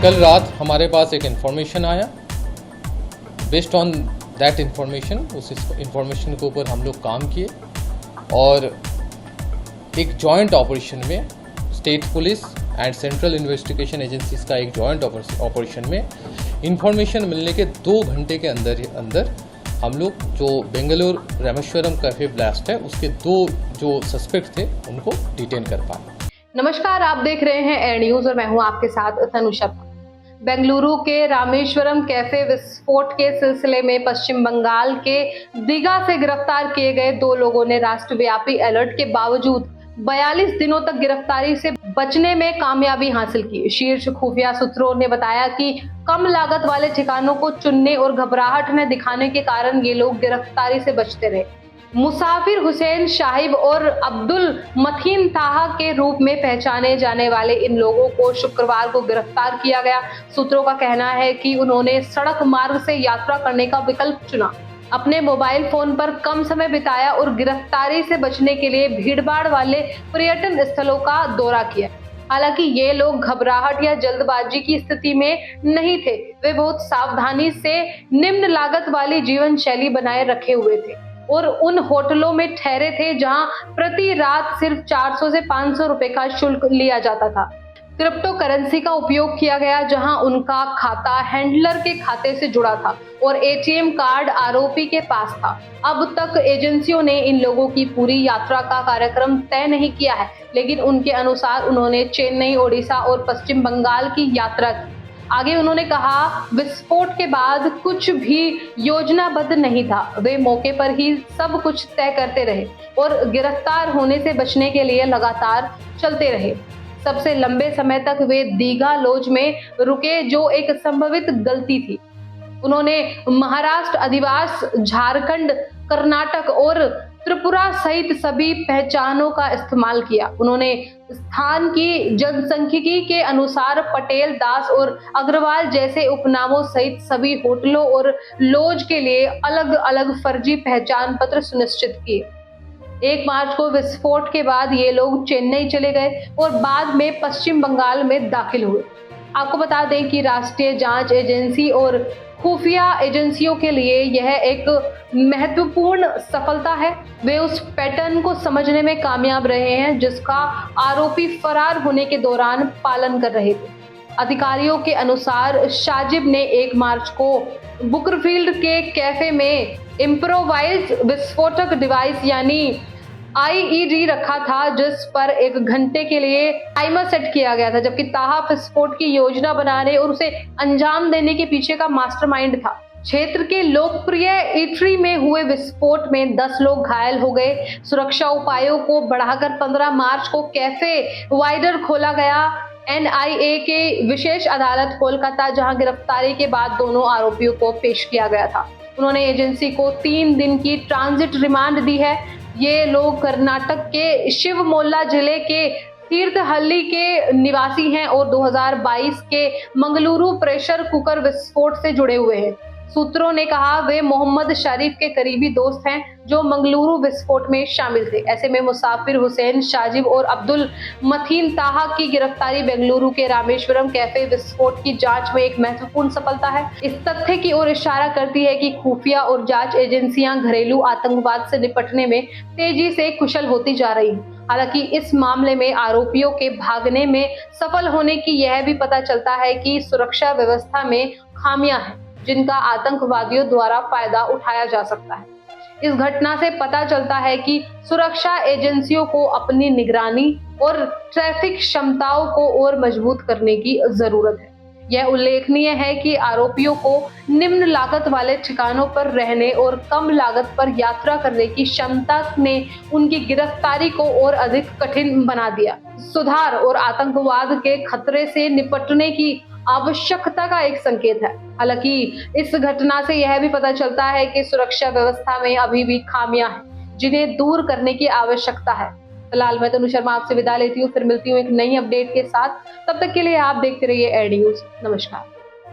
कल रात हमारे पास एक इन्फॉर्मेशन आया। बेस्ड ऑन दैट इन्फॉर्मेशन, उस इन्फॉर्मेशन के ऊपर हम लोग काम किए और एक जॉइंट ऑपरेशन में state police and central investigation agencies का एक जॉइंट ऑपरेशन में इन्फॉर्मेशन मिलने के 2 घंटे के अंदर हम लोग जो बेंगलुरु रामेश्वरम कैफे ब्लास्ट है उसके 2 जो सस्पेक्ट थे उनको डिटेन कर पाए। नमस्कार, आप देख रहे हैं एयर न्यूज और मैं हूं आपके साथ तनुषा। बेंगलुरु के रामेश्वरम कैफे विस्फोट के सिलसिले में पश्चिम बंगाल के दीघा से गिरफ्तार किए गए 2 लोगों ने राष्ट्रव्यापी अलर्ट के बावजूद 42 दिनों तक गिरफ्तारी से बचने में कामयाबी हासिल की। शीर्ष खुफिया सूत्रों ने बताया कि कम लागत वाले ठिकानों को चुनने और घबराहट न दिखाने के कारण ये लोग गिरफ्तारी से बचते रहे। मुसाफिर हुसैन शाहिब और अब्दुल मतीन ताहा के रूप में पहचाने जाने वाले इन लोगों को शुक्रवार को गिरफ्तार किया गया। सूत्रों का कहना है कि उन्होंने सड़क मार्ग से यात्रा करने का विकल्प चुना, अपने मोबाइल फोन पर कम समय बिताया और गिरफ्तारी से बचने के लिए भीड़भाड़ वाले पर्यटन स्थलों का दौरा किया। हालांकि ये लोग घबराहट या जल्दबाजी की स्थिति में नहीं थे, वे बहुत सावधानी से निम्न लागत वाली जीवन शैली बनाए रखे हुए थे और उन होटलों में ठहरे थे जहां प्रति रात सिर्फ 400 से 500 रुपए का शुल्क लिया जाता था। क्रिप्टो करेंसी का उपयोग किया गया, जहां उनका खाता हैंडलर के खाते से जुड़ा था और एटीएम कार्ड आरोपी के पास था। अब तक एजेंसियों ने इन लोगों की पूरी यात्रा का कार्यक्रम तय नहीं किया है, लेकिन उनके अनुसार उन्होंने चेन्नई, ओडिशा और पश्चिम बंगाल की यात्रा की। आगे उन्होंने कहा, विस्फोट के बाद कुछ भी योजनाबद्ध नहीं था, वे मौके पर ही सब कुछ तय करते रहे और गिरफ्तार होने से बचने के लिए लगातार चलते रहे। सबसे लंबे समय तक वे दीघा लॉज में रुके, जो एक संभावित गलती थी। उन्होंने महाराष्ट्र, अधिवास, झारखंड, कर्नाटक और त्रिपुरा सहित सभी पहचानों का इस्तेमाल किया। उन्होंने स्थान की जनसांख्यिकी के अनुसार पटेल, दास और अग्रवाल जैसे उपनामों सहित सभी होटलों और लॉज के लिए अलग अलग फर्जी पहचान पत्र सुनिश्चित किए। 1 मार्च को विस्फोट के बाद ये लोग चेन्नई चले गए और बाद में पश्चिम बंगाल में दाखिल हुए। आपको बता दें कि राष्ट्रीय जांच एजेंसी और खुफिया एजेंसियों के लिए यह एक महत्वपूर्ण सफलता है। वे उस पैटर्न को समझने में कामयाब रहे हैं जिसका आरोपी फरार होने के दौरान पालन कर रहे थे। अधिकारियों के अनुसार शाजिब ने 1 मार्च को बुकरफील्ड के कैफे में इम्प्रोवाइज्ड विस्फोटक डिवाइस यानी आईईडी रखा था, जिस पर 1 घंटे के लिए टाइमर सेट किया गया था, जबकि ताहा विस्फोट की योजना बनाने और उसे अंजाम देने के पीछे का मास्टरमाइंड था। क्षेत्र के लोकप्रिय ईटरी में हुए विस्फोट में 10 लोग घायल हो गए। सुरक्षा उपायों को बढ़ाकर 15 मार्च को कैफे वाइडर खोला गया। एनआईए के विशेष अदालत कोलकाता, जहां गिरफ्तारी के बाद दोनों आरोपियों को पेश किया गया था। उन्होंने एजेंसी को 3 दिन की ट्रांजिट रिमांड दी है। ये लोग कर्नाटक के शिवमोगा जिले के तीर्थहल्ली के निवासी हैं और 2022 के मंगलुरु प्रेशर कुकर विस्फोट से जुड़े हुए हैं। सूत्रों ने कहा, वे मोहम्मद शरीफ के करीबी दोस्त हैं जो मंगलुरु विस्फोट में शामिल थे। ऐसे में मुसाफिर हुसैन शाजिब और अब्दुल मतीन ताहा की गिरफ्तारी बेंगलुरु के रामेश्वरम कैफे विस्फोट की जांच में एक महत्वपूर्ण सफलता है। इस तथ्य की ओर इशारा करती है कि खुफिया और जांच एजेंसियां घरेलू आतंकवाद से निपटने में तेजी से कुशल होती जा रही हैं। हालांकि इस मामले में आरोपियों के भागने में सफल होने की यह भी पता चलता है कि सुरक्षा व्यवस्था में खामियां हैं, जिनका आतंकवादियों द्वारा फायदा उठाया जा सकता है। इस घटना से पता चलता है कि सुरक्षा एजेंसियों को अपनी निगरानी और ट्रैफिक क्षमताओं को और मजबूत करने की जरूरत है। यह उल्लेखनीय है कि आरोपियों को निम्न लागत वाले ठिकानों पर रहने और कम लागत पर यात्रा करने की क्षमता ने उनकी गिरफ्तारी को और अधिक कठिन बना दिया। सुधार और आतंकवाद के खतरे से निपटने की आवश्यकता का एक संकेत है। हालांकि इस घटना से यह भी पता चलता है कि सुरक्षा व्यवस्था में अभी भी खामियां हैं, जिन्हें दूर करने की आवश्यकता है। फिलहाल मैं तनु शर्मा आपसे विदा लेती हूँ, फिर मिलती हूँ एक नई अपडेट के साथ। तब तक के लिए आप देखते रहिए एयर न्यूज। नमस्कार।